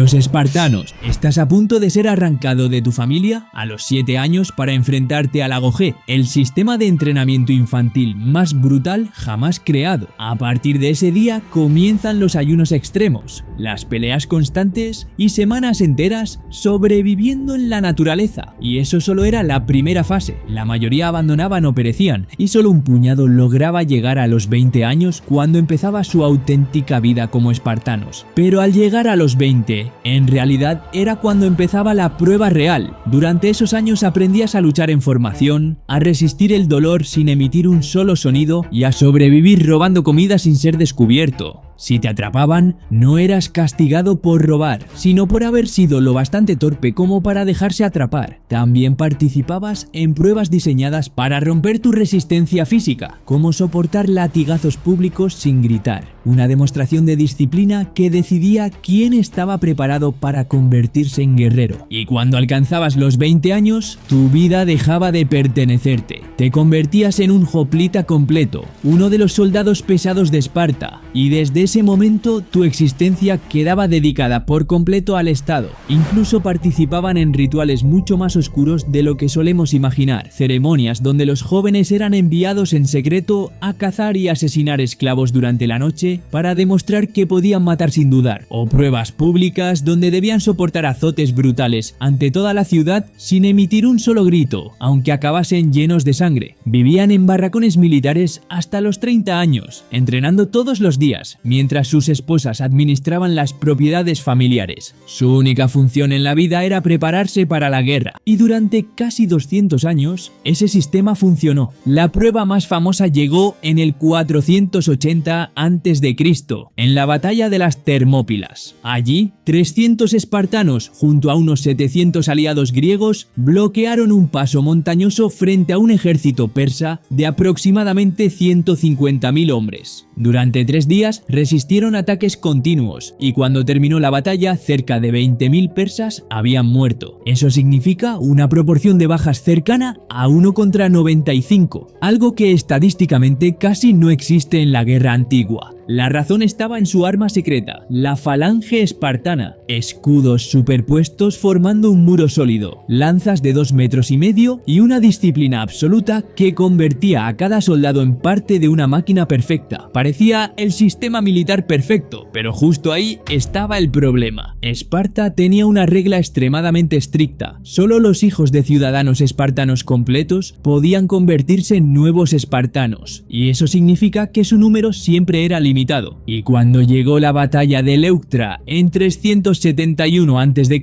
Los espartanos. ¿Estás a punto de ser arrancado de tu familia a los 7 años para enfrentarte al Agogé, el sistema de entrenamiento infantil más brutal jamás creado? A partir de ese día comienzan los ayunos extremos, las peleas constantes y semanas enteras sobreviviendo en la naturaleza. Y eso solo era la primera fase. La mayoría abandonaban o perecían, y solo un puñado lograba llegar a los 20 años cuando empezaba su auténtica vida como espartanos. Pero al llegar a los 20, en realidad era cuando empezaba la prueba real. Durante esos años aprendías a luchar en formación, a resistir el dolor sin emitir un solo sonido y a sobrevivir robando comida sin ser descubierto. Si te atrapaban, no eras castigado por robar, sino por haber sido lo bastante torpe como para dejarse atrapar. También participabas en pruebas diseñadas para romper tu resistencia física, como soportar latigazos públicos sin gritar. Una demostración de disciplina que decidía quién estaba preparado para convertirse en guerrero. Y cuando alcanzabas los 20 años, tu vida dejaba de pertenecerte. Te convertías en un hoplita completo, uno de los soldados pesados de Esparta, y desde ese momento tu existencia quedaba dedicada por completo al Estado. Incluso participaban en rituales mucho más oscuros de lo que solemos imaginar, ceremonias donde los jóvenes eran enviados en secreto a cazar y asesinar esclavos durante la noche para demostrar que podían matar sin dudar, o pruebas públicas donde debían soportar azotes brutales ante toda la ciudad sin emitir un solo grito, aunque acabasen llenos de sangre. Vivían en barracones militares hasta los 30 años, entrenando todos los días, mientras sus esposas administraban las propiedades familiares. Su única función en la vida era prepararse para la guerra, y durante casi 200 años ese sistema funcionó. La prueba más famosa llegó en el 480 a.C., en la batalla de las Termópilas. Allí, 300 espartanos, junto a unos 700 aliados griegos, bloquearon un paso montañoso frente a un ejército persa de aproximadamente 150.000 hombres. Durante 3 días resistieron ataques continuos, y cuando terminó la batalla, cerca de 20.000 persas habían muerto. Eso significa una proporción de bajas cercana a 1 contra 95, algo que estadísticamente casi no existe en la guerra antigua. La razón estaba en su arma secreta, la falange espartana, escudos superpuestos formando un muro sólido, lanzas de 2,5 metros y una disciplina absoluta que convertía a cada soldado en parte de una máquina perfecta. Parecía el sistema militar perfecto, pero justo ahí estaba el problema. Esparta tenía una regla extremadamente estricta. Solo los hijos de ciudadanos espartanos completos podían convertirse en nuevos espartanos, y eso significa que su número siempre era limitado. Y cuando llegó la batalla de Leuctra en 371 a.C.,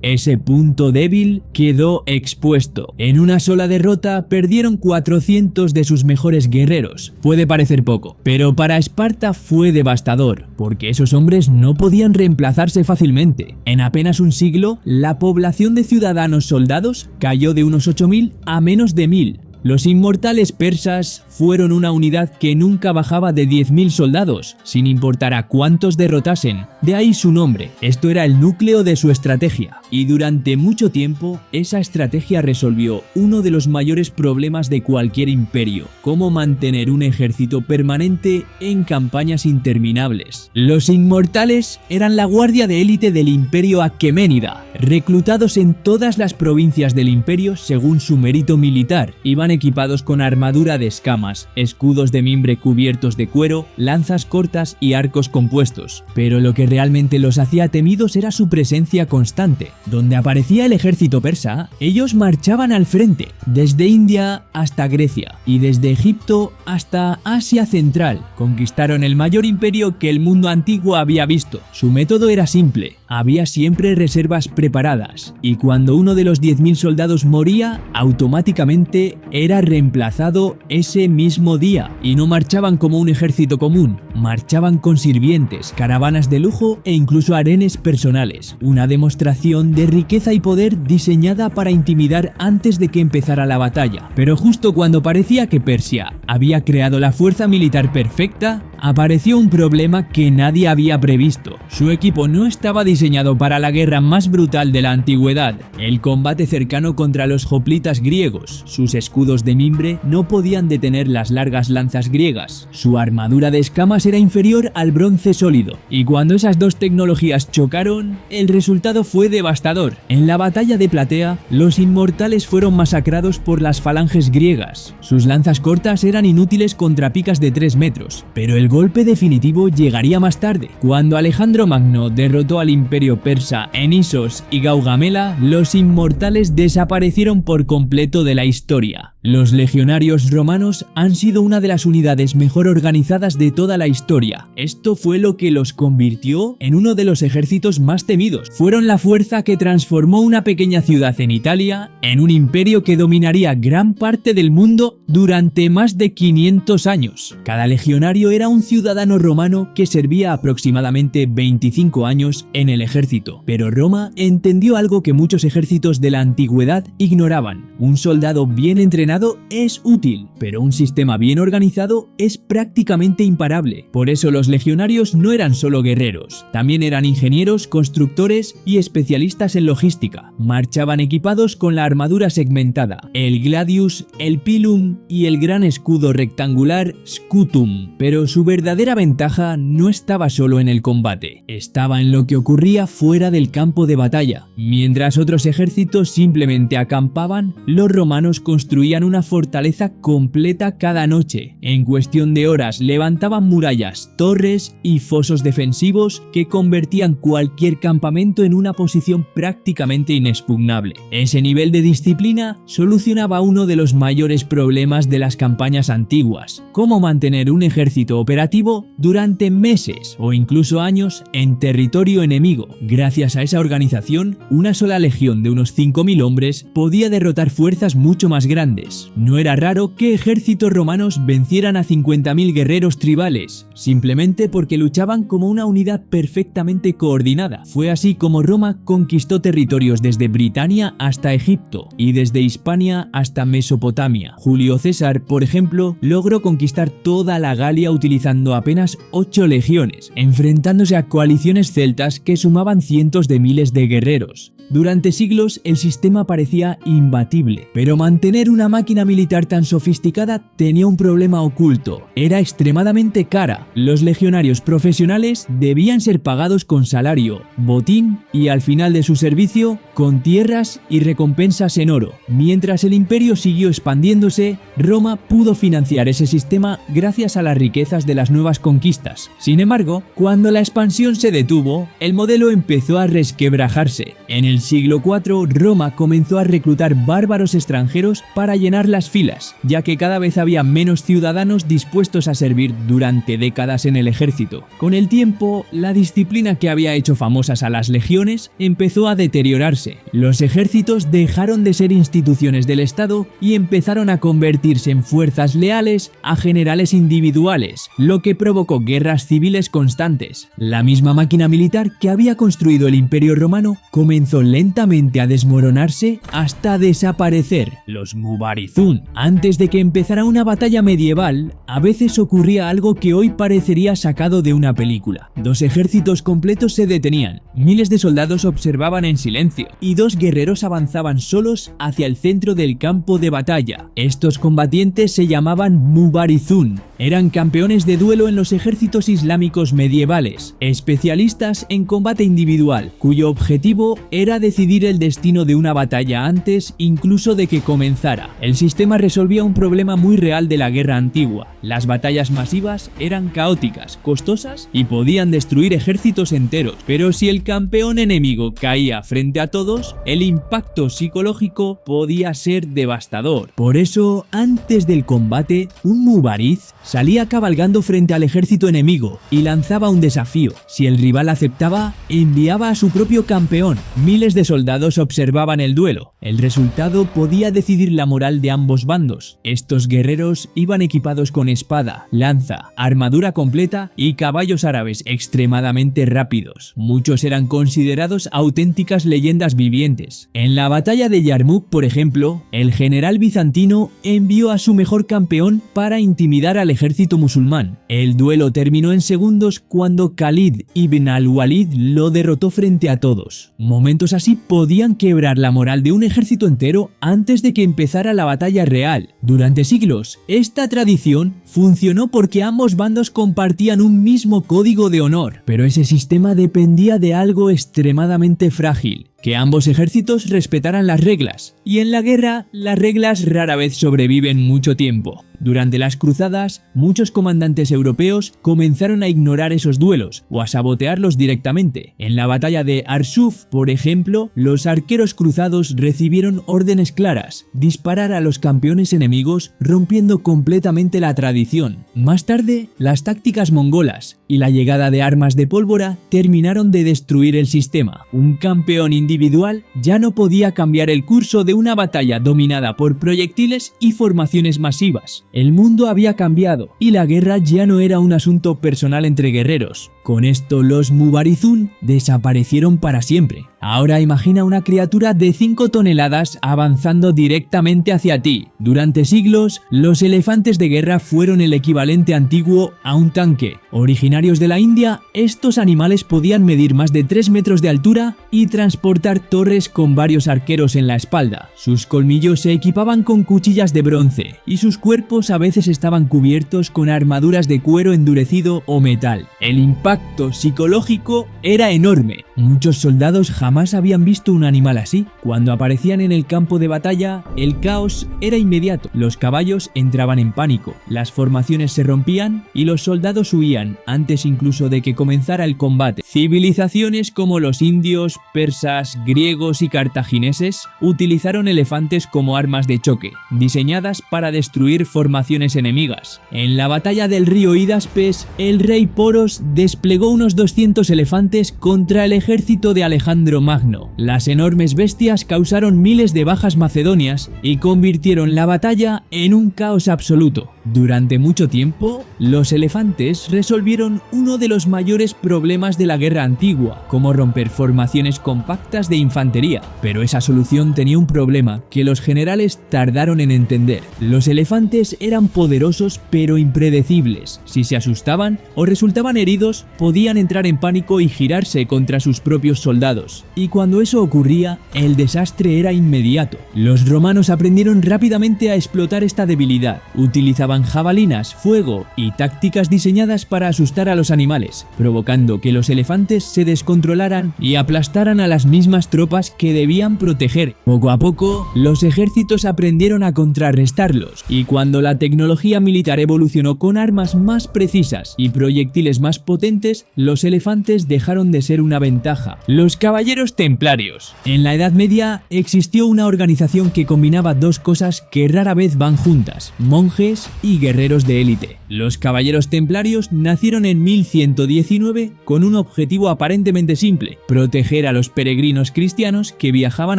ese punto débil quedó expuesto. En una sola derrota perdieron 400 de sus mejores guerreros. Puede parecer poco, pero para Esparta fue devastador, porque esos hombres no podían reemplazarse fácilmente. En apenas un siglo, la población de ciudadanos soldados cayó de unos 8.000 a menos de 1.000. Los inmortales persas fueron una unidad que nunca bajaba de 10.000 soldados, sin importar a cuántos derrotasen. De ahí su nombre. Esto era el núcleo de su estrategia. Y durante mucho tiempo, esa estrategia resolvió uno de los mayores problemas de cualquier imperio: cómo mantener un ejército permanente en campañas interminables. Los inmortales eran la guardia de élite del imperio aqueménida, reclutados en todas las provincias del imperio según su mérito militar. Iban equipados con armadura de escamas, escudos de mimbre cubiertos de cuero, lanzas cortas y arcos compuestos. Pero lo que realmente los hacía temidos era su presencia constante. Donde aparecía el ejército persa, ellos marchaban al frente, desde India hasta Grecia y desde Egipto hasta Asia Central. Conquistaron el mayor imperio que el mundo antiguo había visto. Su método era simple: había siempre reservas preparadas, y cuando uno de los 10.000 soldados moría, automáticamente era reemplazado ese mismo día. Y no marchaban como un ejército común, marchaban con sirvientes, caravanas de lujo e incluso harenes personales. Una demostración de riqueza y poder diseñada para intimidar antes de que empezara la batalla. Pero justo cuando parecía que Persia había creado la fuerza militar perfecta, apareció un problema que nadie había previsto. Su equipo no estaba diseñado para la guerra más brutal de la antigüedad, el combate cercano contra los hoplitas griegos. Sus escudos de mimbre no podían detener las largas lanzas griegas. Su armadura de escamas era inferior al bronce sólido, y cuando esas dos tecnologías chocaron, el resultado fue devastador. En la batalla de Platea, los inmortales fueron masacrados por las falanges griegas. Sus lanzas cortas eran inútiles contra picas de 3 metros, pero el golpe definitivo llegaría más tarde. Cuando Alejandro Magno derrotó al imperio persa en Isos y Gaugamela, los inmortales desaparecieron por completo de la historia. Los legionarios romanos han sido una de las unidades mejor organizadas de toda la historia. Esto fue lo que los convirtió en uno de los ejércitos más temidos. Fueron la fuerza que transformó una pequeña ciudad en Italia en un imperio que dominaría gran parte del mundo durante más de 500 años. Cada legionario era un ciudadano romano que servía aproximadamente 25 años en el ejército. Pero Roma entendió algo que muchos ejércitos de la antigüedad ignoraban. Un soldado bien entrenado es útil, pero un sistema bien organizado es prácticamente imparable. Por eso los legionarios no eran solo guerreros, también eran ingenieros, constructores y especialistas en logística. Marchaban equipados con la armadura segmentada, el gladius, el pilum y el gran escudo rectangular scutum. Pero su verdadera ventaja no estaba solo en el combate, estaba en lo que ocurría fuera del campo de batalla. Mientras otros ejércitos simplemente acampaban, los romanos construían una fortaleza completa cada noche. En cuestión de horas levantaban murallas, torres y fosos defensivos que convertían cualquier campamento en una posición prácticamente inexpugnable. Ese nivel de disciplina solucionaba uno de los mayores problemas de las campañas antiguas: cómo mantener un ejército operativo durante meses o incluso años en territorio enemigo. Gracias a esa organización, una sola legión de unos 5.000 hombres podía derrotar fuerzas mucho más grandes. No era raro que ejércitos romanos vencieran a 50.000 guerreros tribales, simplemente porque luchaban como una unidad perfectamente coordinada. Fue así como Roma conquistó territorios desde Britania hasta Egipto y desde Hispania hasta Mesopotamia. Julio César, por ejemplo, logró conquistar toda la Galia utilizando apenas 8 legiones, enfrentándose a coaliciones celtas que sumaban cientos de miles de guerreros. Durante siglos el sistema parecía imbatible, pero mantener una máquina militar tan sofisticada tenía un problema oculto: era extremadamente cara. Los legionarios profesionales debían ser pagados con salario, botín y al final de su servicio con tierras y recompensas en oro. Mientras el imperio siguió expandiéndose, Roma pudo financiar ese sistema gracias a las riquezas de las nuevas conquistas. Sin embargo, cuando la expansión se detuvo, el modelo empezó a resquebrajarse. En el siglo IV, Roma comenzó a reclutar bárbaros extranjeros para llenar las filas, ya que cada vez había menos ciudadanos dispuestos a servir durante décadas en el ejército. Con el tiempo, la disciplina que había hecho famosas a las legiones empezó a deteriorarse. Los ejércitos dejaron de ser instituciones del Estado y empezaron a convertirse en fuerzas leales a generales individuales, lo que provocó guerras civiles constantes. La misma máquina militar que había construido el Imperio Romano comenzó lentamente a desmoronarse hasta desaparecer. Los Mubarizun. Antes de que empezara una batalla medieval, a veces ocurría algo que hoy parecería sacado de una película. 2 ejércitos completos se detenían, miles de soldados observaban en silencio y 2 guerreros avanzaban solos hacia el centro del campo de batalla. Estos combatientes se llamaban Mubarizun. Eran campeones de duelo en los ejércitos islámicos medievales, especialistas en combate individual, cuyo objetivo era decidir el destino de una batalla antes incluso de que comenzara. El sistema resolvía un problema muy real de la guerra antigua: las batallas masivas eran caóticas, costosas y podían destruir ejércitos enteros, pero si el campeón enemigo caía frente a todos, el impacto psicológico podía ser devastador. Por eso, antes del combate, un mubariz salía cabalgando frente al ejército enemigo y lanzaba un desafío. Si el rival aceptaba, enviaba a su propio campeón. Miles de soldados observaban el duelo. El resultado podía decidir la moral de ambos bandos. Estos guerreros iban equipados con espada, lanza, armadura completa y caballos árabes extremadamente rápidos. Muchos eran considerados auténticas leyendas vivientes. En la batalla de Yarmouk, por ejemplo, el general bizantino envió a su mejor campeón para intimidar al ejército musulmán. El duelo terminó en segundos cuando Khalid ibn al-Walid lo derrotó frente a todos. Momentos así podían quebrar la moral de un ejército entero antes de que empezara la batalla real. Durante siglos, esta tradición funcionó porque ambos bandos compartían un mismo código de honor, pero ese sistema dependía de algo extremadamente frágil: que ambos ejércitos respetaran las reglas, y en la guerra las reglas rara vez sobreviven mucho tiempo. Durante las cruzadas, muchos comandantes europeos comenzaron a ignorar esos duelos o a sabotearlos directamente. En la batalla de Arsuf, por ejemplo, los arqueros cruzados recibieron órdenes claras: disparar a los campeones enemigos, rompiendo completamente la tradición. Más tarde, las tácticas mongolas y la llegada de armas de pólvora terminaron de destruir el sistema. Un campeón individual ya no podía cambiar el curso de una batalla dominada por proyectiles y formaciones masivas. El mundo había cambiado y la guerra ya no era un asunto personal entre guerreros. Con esto, los Mubarizun desaparecieron para siempre. Ahora imagina una criatura de 5 toneladas avanzando directamente hacia ti. Durante siglos, los elefantes de guerra fueron el equivalente antiguo a un tanque. Originarios de la India, estos animales podían medir más de 3 metros de altura y transportar torres con varios arqueros en la espalda. Sus colmillos se equipaban con cuchillas de bronce y sus cuerpos a veces estaban cubiertos con armaduras de cuero endurecido o metal. El impacto psicológico era enorme. Muchos soldados jamás habían visto un animal así. Cuando aparecían en el campo de batalla, el caos era inmediato. Los caballos entraban en pánico, las formaciones se rompían y los soldados huían antes incluso de que comenzara el combate. Civilizaciones como los indios, persas, griegos y cartagineses utilizaron elefantes como armas de choque, diseñadas para destruir formaciones enemigas. En la batalla del río Hidaspes, el rey Poros desplegó unos 200 elefantes contra el ejército de Alejandro Magno. Las enormes bestias causaron miles de bajas macedonias y convirtieron la batalla en un caos absoluto. Durante mucho tiempo, los elefantes resolvieron uno de los mayores problemas de la guerra antigua, como romper formaciones compactas de infantería. Pero esa solución tenía un problema que los generales tardaron en entender. Los elefantes eran poderosos pero impredecibles. Si se asustaban o resultaban heridos, podían entrar en pánico y girarse contra sus propios soldados. Y cuando eso ocurría, el desastre era inmediato. Los romanos aprendieron rápidamente a explotar esta debilidad. Utilizaban jabalinas, fuego y tácticas diseñadas para asustar a los animales, provocando que los elefantes se descontrolaran y aplastaran a las mismas tropas que debían proteger. Poco a poco, los ejércitos aprendieron a contrarrestarlos, y cuando la tecnología militar evolucionó con armas más precisas y proyectiles más potentes, los elefantes dejaron de ser una ventaja. Los caballeros templarios. En la Edad Media existió una organización que combinaba dos cosas que rara vez van juntas: monjes y guerreros de élite. Los caballeros templarios nacieron en 1119 con un objetivo aparentemente simple: proteger a los peregrinos cristianos que viajaban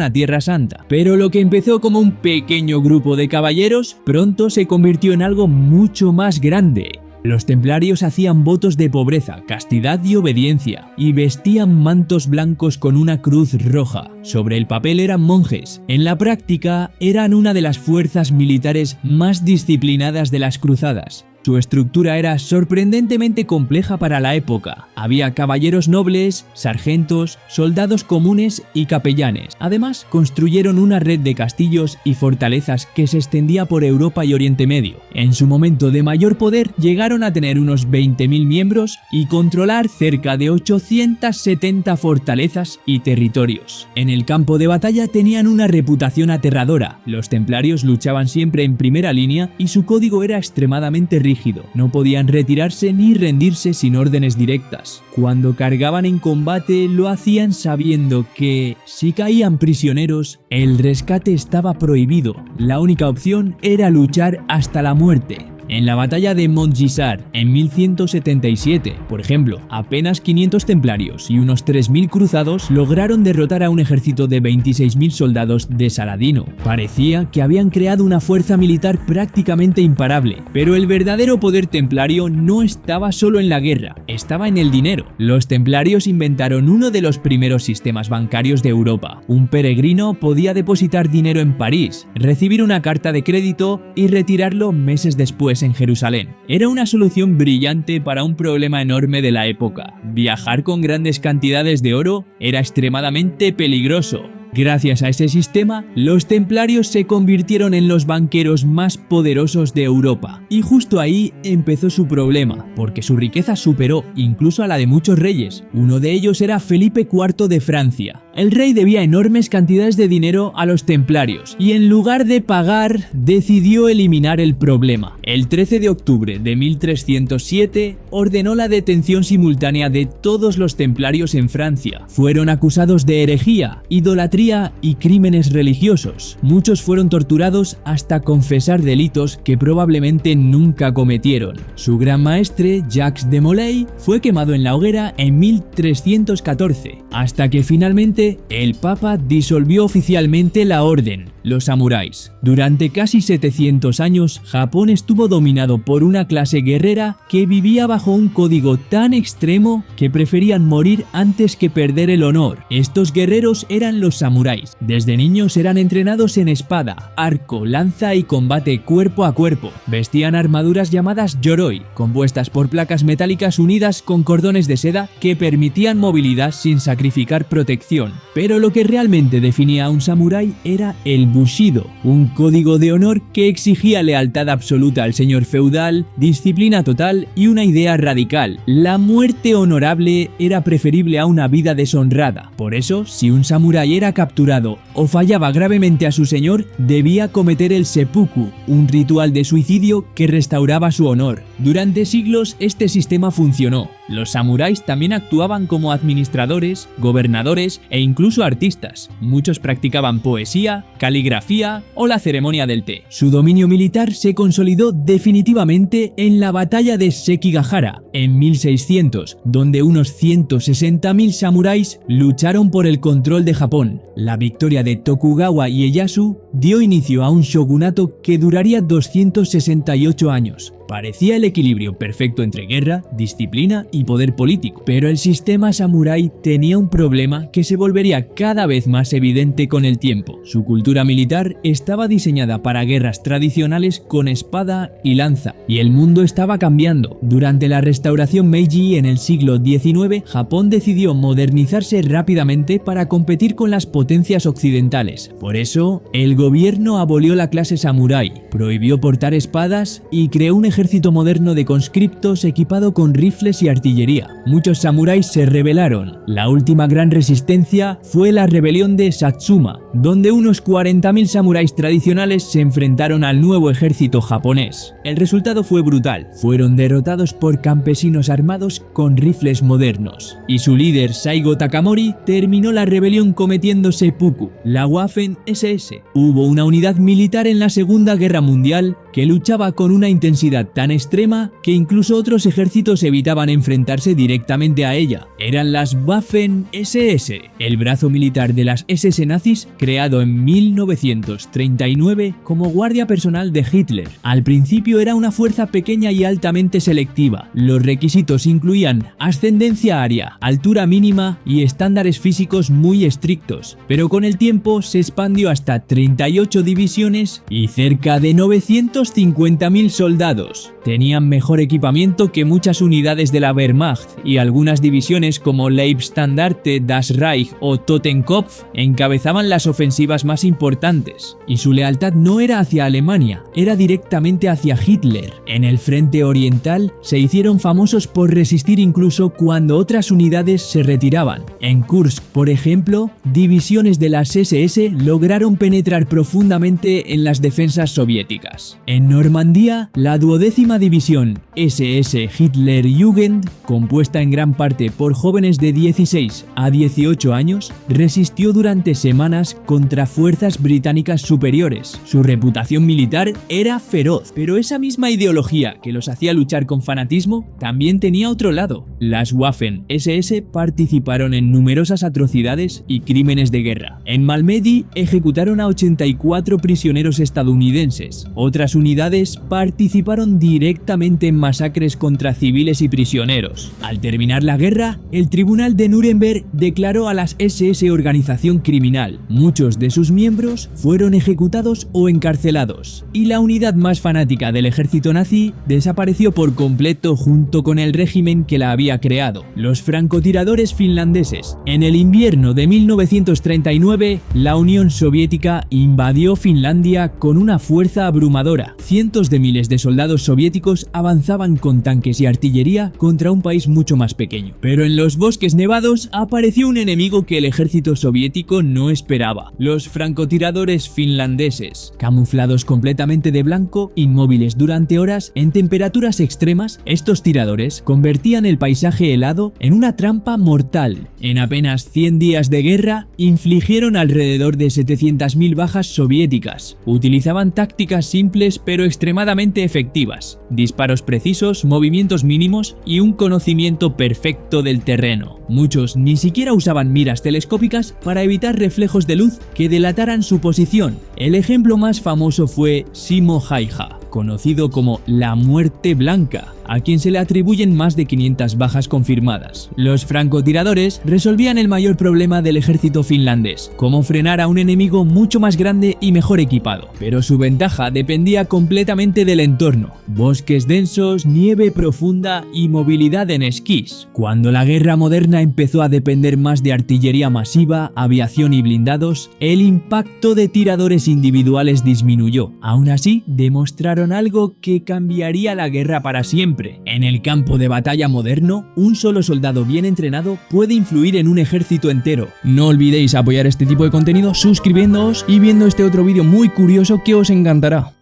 a Tierra Santa. Pero lo que empezó como un pequeño grupo de caballeros pronto se convirtió en algo mucho más grande. Los templarios hacían votos de pobreza, castidad y obediencia, y vestían mantos blancos con una cruz roja. Sobre el papel eran monjes, en la práctica eran una de las fuerzas militares más disciplinadas de las cruzadas. Su estructura era sorprendentemente compleja para la época. Había caballeros nobles, sargentos, soldados comunes y capellanes. Además, construyeron una red de castillos y fortalezas que se extendía por Europa y Oriente Medio. En su momento de mayor poder, llegaron a tener unos 20.000 miembros y controlar cerca de 870 fortalezas y territorios. En el campo de batalla tenían una reputación aterradora. Los templarios luchaban siempre en primera línea y su código era extremadamente rígido. No podían retirarse ni rendirse sin órdenes directas. Cuando cargaban en combate, lo hacían sabiendo que, si caían prisioneros, el rescate estaba prohibido. La única opción era luchar hasta la muerte. En la batalla de Montgisard en 1177, por ejemplo, apenas 500 templarios y unos 3000 cruzados lograron derrotar a un ejército de 26.000 soldados de Saladino. Parecía que habían creado una fuerza militar prácticamente imparable, pero el verdadero poder templario no estaba solo en la guerra, estaba en el dinero. Los templarios inventaron uno de los primeros sistemas bancarios de Europa. Un peregrino podía depositar dinero en París, recibir una carta de crédito y retirarlo meses después en Jerusalén. Era una solución brillante para un problema enorme de la época. Viajar con grandes cantidades de oro era extremadamente peligroso. Gracias a ese sistema, los templarios se convirtieron en los banqueros más poderosos de Europa. Y justo ahí empezó su problema, porque su riqueza superó incluso a la de muchos reyes. Uno de ellos era Felipe IV de Francia. El rey debía enormes cantidades de dinero a los templarios y en lugar de pagar, decidió eliminar el problema. El 13 de octubre de 1307 ordenó la detención simultánea de todos los templarios en Francia. Fueron acusados de herejía, idolatría y crímenes religiosos. Muchos fueron torturados hasta confesar delitos que probablemente nunca cometieron. Su gran maestre, Jacques de Molay, fue quemado en la hoguera en 1314, hasta que finalmente el Papa disolvió oficialmente la orden, los samuráis. Durante casi 700 años, Japón estuvo dominado por una clase guerrera que vivía bajo un código tan extremo que preferían morir antes que perder el honor. Estos guerreros eran los samuráis. Desde niños eran entrenados en espada, arco, lanza y combate cuerpo a cuerpo. Vestían armaduras llamadas yoroi, compuestas por placas metálicas unidas con cordones de seda que permitían movilidad sin sacrificar protección. Pero lo que realmente definía a un samurái era el bushido, un código de honor que exigía lealtad absoluta al señor feudal, disciplina total y una idea radical. La muerte honorable era preferible a una vida deshonrada. Por eso, si un samurái era capturado o fallaba gravemente a su señor, debía cometer el seppuku, un ritual de suicidio que restauraba su honor. Durante siglos este sistema funcionó. Los samuráis también actuaban como administradores, gobernadores e incluso artistas. Muchos practicaban poesía, caligrafía o la ceremonia del té. Su dominio militar se consolidó definitivamente en la batalla de Sekigahara en 1600, donde unos 160.000 samuráis lucharon por el control de Japón. La victoria de Tokugawa Ieyasu dio inicio a un shogunato que duraría 268 años. Parecía el equilibrio perfecto entre guerra, disciplina y poder político, pero el sistema samurái tenía un problema que se volvería cada vez más evidente con el tiempo. Su cultura militar estaba diseñada para guerras tradicionales con espada y lanza, y el mundo estaba cambiando. Durante la restauración Meiji en el siglo XIX, Japón decidió modernizarse rápidamente para competir con las potencias occidentales. Por eso, el gobierno abolió la clase samurái, prohibió portar espadas y creó un ejército moderno de conscriptos equipado con rifles y artillería. Muchos samuráis se rebelaron. La última gran resistencia fue la rebelión de Satsuma, donde unos 40.000 samuráis tradicionales se enfrentaron al nuevo ejército japonés. El resultado fue brutal. Fueron derrotados por campesinos armados con rifles modernos. Y su líder, Saigo Takamori, terminó la rebelión cometiendo seppuku, la Waffen-SS. Hubo una unidad militar en la Segunda Guerra Mundial que luchaba con una intensidad tan extrema que incluso otros ejércitos evitaban enfrentarse directamente a ella. Eran las Waffen-SS, el brazo militar de las SS nazis creado en 1939 como guardia personal de Hitler. Al principio era una fuerza pequeña y altamente selectiva. Los requisitos incluían ascendencia aria, altura mínima y estándares físicos muy estrictos, pero con el tiempo se expandió hasta 38 divisiones y cerca de 950.000 soldados. Tenían mejor equipamiento que muchas unidades de la Wehrmacht y algunas divisiones como Leibstandarte, Das Reich o Totenkopf encabezaban las ofensivas más importantes. Y su lealtad no era hacia Alemania, era directamente hacia Hitler. En el frente oriental se hicieron famosos por resistir incluso cuando otras unidades se retiraban. En Kursk, por ejemplo, divisiones de las SS lograron penetrar profundamente en las defensas soviéticas. En Normandía, la 12ª División SS Hitlerjugend, compuesta en gran parte por jóvenes de 16 a 18 años, resistió durante semanas contra fuerzas británicas superiores. Su reputación militar era feroz, pero esa misma ideología que los hacía luchar con fanatismo también tenía otro lado. Las Waffen-SS participaron en numerosas atrocidades y crímenes de guerra. En Malmedy ejecutaron a 84 prisioneros estadounidenses. Otras unidades participaron directamente en masacres contra civiles y prisioneros. Al terminar la guerra, el Tribunal de Nuremberg declaró a las SS organización criminal. Muchos de sus miembros fueron ejecutados o encarcelados, y la unidad más fanática del ejército nazi desapareció por completo junto con el régimen que la había creado, los francotiradores finlandeses. En el invierno de 1939, la Unión Soviética invadió Finlandia con una fuerza abrumadora. Cientos de miles de soldados soviéticos avanzaban con tanques y artillería contra un país mucho más pequeño. Pero en los bosques nevados apareció un enemigo que el ejército soviético no esperaba: los francotiradores finlandeses. Camuflados completamente de blanco, inmóviles durante horas en temperaturas extremas, estos tiradores convertían el paisaje helado en una trampa mortal. En apenas 100 días de guerra, infligieron alrededor de 700.000 bajas soviéticas. Utilizaban tácticas simples pero extremadamente efectivas: disparos precisos, movimientos mínimos y un conocimiento perfecto del terreno. Muchos ni siquiera usaban miras telescópicas para evitar reflejos de luz que delataran su posición. El ejemplo más famoso fue Simo Häyhä, conocido como la Muerte Blanca, a quien se le atribuyen más de 500 bajas confirmadas. Los francotiradores resolvían el mayor problema del ejército finlandés: cómo frenar a un enemigo mucho más grande y mejor equipado. Pero su ventaja dependía completamente del entorno: bosques densos, nieve profunda y movilidad en esquís. Cuando la guerra moderna empezó a depender más de artillería masiva, aviación y blindados, el impacto de tiradores individuales disminuyó. Aún así, demostraron algo que cambiaría la guerra para siempre. En el campo de batalla moderno, un solo soldado bien entrenado puede influir en un ejército entero. No olvidéis apoyar este tipo de contenido suscribiéndoos y viendo este otro vídeo muy curioso que os encantará.